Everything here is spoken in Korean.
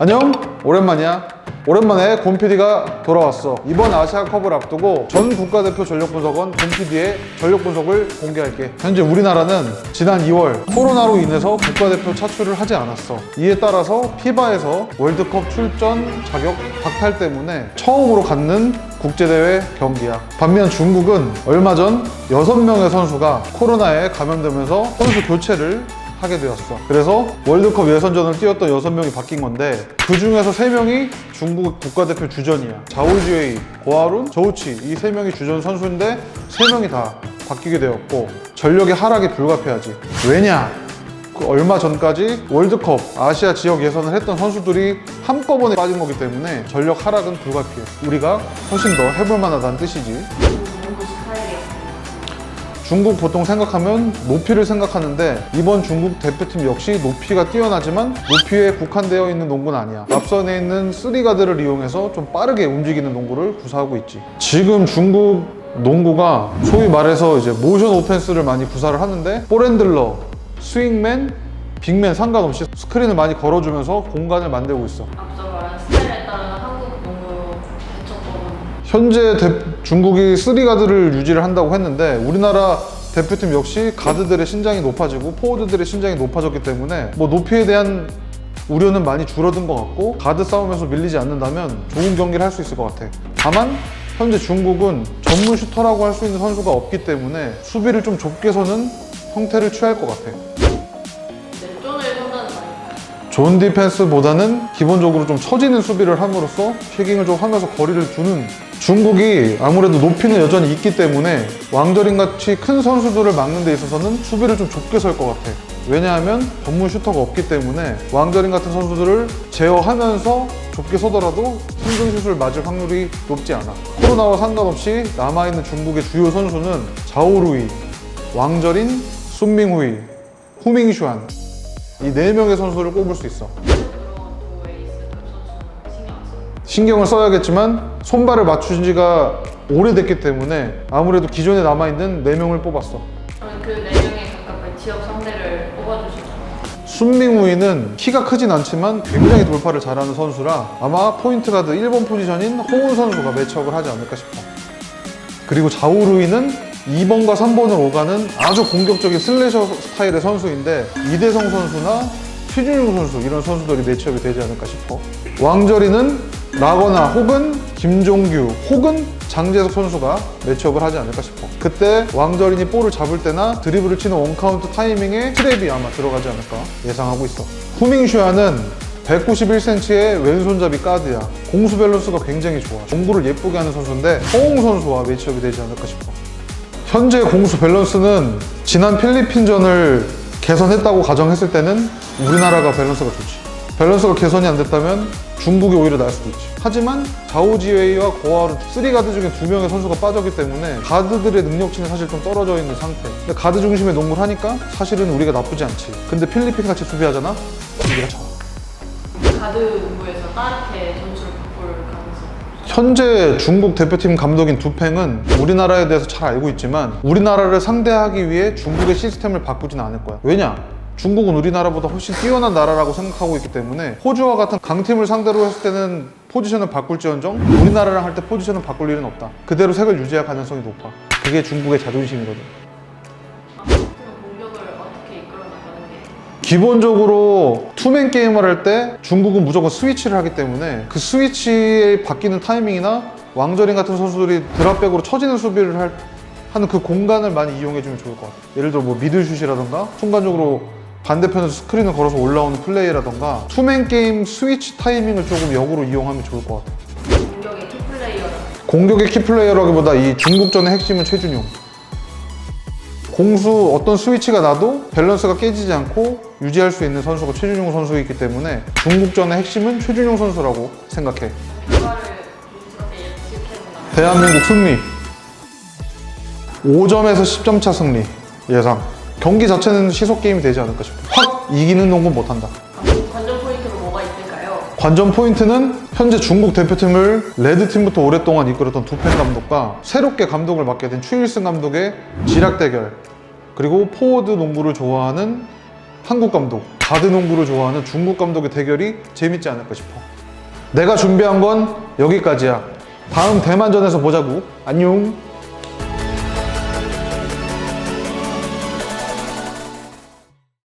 안녕, 오랜만이야. 오랜만에 곰PD가 돌아왔어. 이번 아시아컵을 앞두고 전 국가대표 전력분석원 곰PD의 전력분석을 공개할게. 현재 우리나라는 지난 2월 코로나로 인해서 국가대표 차출을 하지 않았어. 이에 따라서 피바에서 월드컵 출전 자격 박탈 때문에 처음으로 갖는 국제대회 경기야. 반면 중국은 얼마 전 6명의 선수가 코로나에 감염되면서 선수 교체를 하게 되었어. 그래서 월드컵 예선전을 뛰었던 6명이 바뀐 건데 그 중에서 3명이 중국 국가대표 주전이야. 자오지웨이, 고아룬, 저우치 이 3명이 주전 선수인데 3명이 다 바뀌게 되었고 전력의 하락이 불가피하지. 왜냐? 얼마 전까지 월드컵 아시아 지역 예선을 했던 선수들이 한꺼번에 빠진 거기 때문에 전력 하락은 불가피해. 우리가 훨씬 더 해볼 만하다는 뜻이지. 중국 보통 생각하면 높이를 생각하는데 이번 중국 대표팀 역시 높이가 뛰어나지만 높이에 국한되어 있는 농구는 아니야. 앞선에 있는 3가드를 이용해서 좀 빠르게 움직이는 농구를 구사하고 있지. 지금 중국 농구가 소위 말해서 이제 모션 오펜스를 많이 구사를 하는데 볼핸들러, 스윙맨, 빅맨 상관없이 스크린을 많이 걸어주면서 공간을 만들고 있어. 앞서 말한 스타일에 따른 한국 농구 대처법은 현재 중국이 3가드를 유지를 한다고 했는데 우리나라 대표팀 역시 가드들의 신장이 높아지고 포워드들의 신장이 높아졌기 때문에 뭐 높이에 대한 우려는 많이 줄어든 것 같고 가드 싸움에서 밀리지 않는다면 좋은 경기를 할 수 있을 것 같아. 다만 현재 중국은 전문 슈터라고 할 수 있는 선수가 없기 때문에 수비를 좀 좁게 서는 형태를 취할 것 같아. 내존을 선다는 말이에요. 존 디펜스보다는 기본적으로 좀 처지는 수비를 함으로써 킥잉을 좀 하면서 거리를 두는. 중국이 아무래도 높이는 여전히 있기 때문에 왕저린같이 큰 선수들을 막는 데 있어서는 수비를 좀 좁게 설 것 같아. 왜냐하면 전문 슈터가 없기 때문에 왕저린 같은 선수들을 제어하면서 좁게 서더라도 힘든 슛을 맞을 확률이 높지 않아. 코로나와 상관없이 남아있는 중국의 주요 선수는 자오루이, 왕저린, 순밍후이, 후밍슈안 이 4명의 선수를 꼽을 수 있어. 두 에이스급 선수는 신경 안 써요. 신경을 써야겠지만 손발을 맞춘 지가 오래됐기 때문에 아무래도 기존에 남아있는 4명을 뽑았어. 그럼 그 4명에 가깝게 지역 상대를 뽑아주시죠. 순밍우이는 키가 크진 않지만 굉장히 돌파를 잘하는 선수라 아마 포인트 가드 1번 포지션인 호운 선수가 매치업을 하지 않을까 싶어. 그리고 자오루이는 2번과 3번을 오가는 아주 공격적인 슬래셔 스타일의 선수인데 이대성 선수나 최준용 선수 이런 선수들이 매치업이 되지 않을까 싶어. 왕저리는 라거나 혹은 김종규 혹은 장재석 선수가 매치업을 하지 않을까 싶어. 그때 왕저린이 볼을 잡을 때나 드리블을 치는 원카운트 타이밍에 트랩이 아마 들어가지 않을까 예상하고 있어. 후밍슈아는 191cm의 왼손잡이 가드야. 공수 밸런스가 굉장히 좋아. 농구를 예쁘게 하는 선수인데 허웅 선수와 매치업이 되지 않을까 싶어. 현재 공수 밸런스는 지난 필리핀전을 개선했다고 가정했을 때는 우리나라가 밸런스가 좋지. 밸런스가 개선이 안 됐다면 중국이 오히려 날 수도 있지. 하지만 자오지웨이와 고아룬 3가드 중에 2명의 선수가 빠졌기 때문에 가드들의 능력치는 사실 좀 떨어져 있는 상태. 근데 가드 중심의 농구를 하니까 사실은 우리가 나쁘지 않지. 근데 필리핀 같이 수비하잖아? 우리가 져. 가드 농구에서 따르게 전술을 바꿀 가능성. 현재 중국 대표팀 감독인 두팽은 우리나라에 대해서 잘 알고 있지만 우리나라를 상대하기 위해 중국의 시스템을 바꾸진 않을 거야. 왜냐? 중국은 우리나라보다 훨씬 뛰어난 나라라고 생각하고 있기 때문에 호주와 같은 강팀을 상대로 했을 때는 포지션을 바꿀지언정 우리나라랑 할 때 포지션을 바꿀 일은 없다. 그대로 색을 유지할 가능성이 높아. 그게 중국의 자존심이거든. 팀은 공격을 어떻게 이끌어 나가는 게 기본적으로 투맨 게임을 할 때 중국은 무조건 스위치를 하기 때문에 그 스위치에 바뀌는 타이밍이나 왕저린 같은 선수들이 드랍백으로 처지는 수비를 하는 그 공간을 많이 이용해주면 좋을 것 같아. 예를 들어 뭐 미들슛이라던가 순간적으로 반대편에서 스크린을 걸어서 올라오는 플레이라던가 투맨 게임 스위치 타이밍을 조금 역으로 이용하면 좋을 것 같아. 공격의 키플레이어는 공격의 키플레이어라기보다 이 중국전의 핵심은 최준용. 공수 어떤 스위치가 나도 밸런스가 깨지지 않고 유지할 수 있는 선수가 최준용 선수이기 때문에 중국전의 핵심은 최준용 선수라고 생각해. 결과를 조심스럽게 예측해본다면 대한민국 승리 5점에서 10점 차 승리 예상. 경기 자체는 시속 게임이 되지 않을까 싶어. 확 이기는 농구는 못한다. 관전 포인트로 뭐가 있을까요? 관전 포인트는 현재 중국 대표팀을 레드팀부터 오랫동안 이끌었던 두펜 감독과 새롭게 감독을 맡게 된 추일승 감독의 지략 대결, 그리고 포워드 농구를 좋아하는 한국 감독, 가드 농구를 좋아하는 중국 감독의 대결이 재밌지 않을까 싶어. 내가 준비한 건 여기까지야. 다음 대만전에서 보자고. 안녕.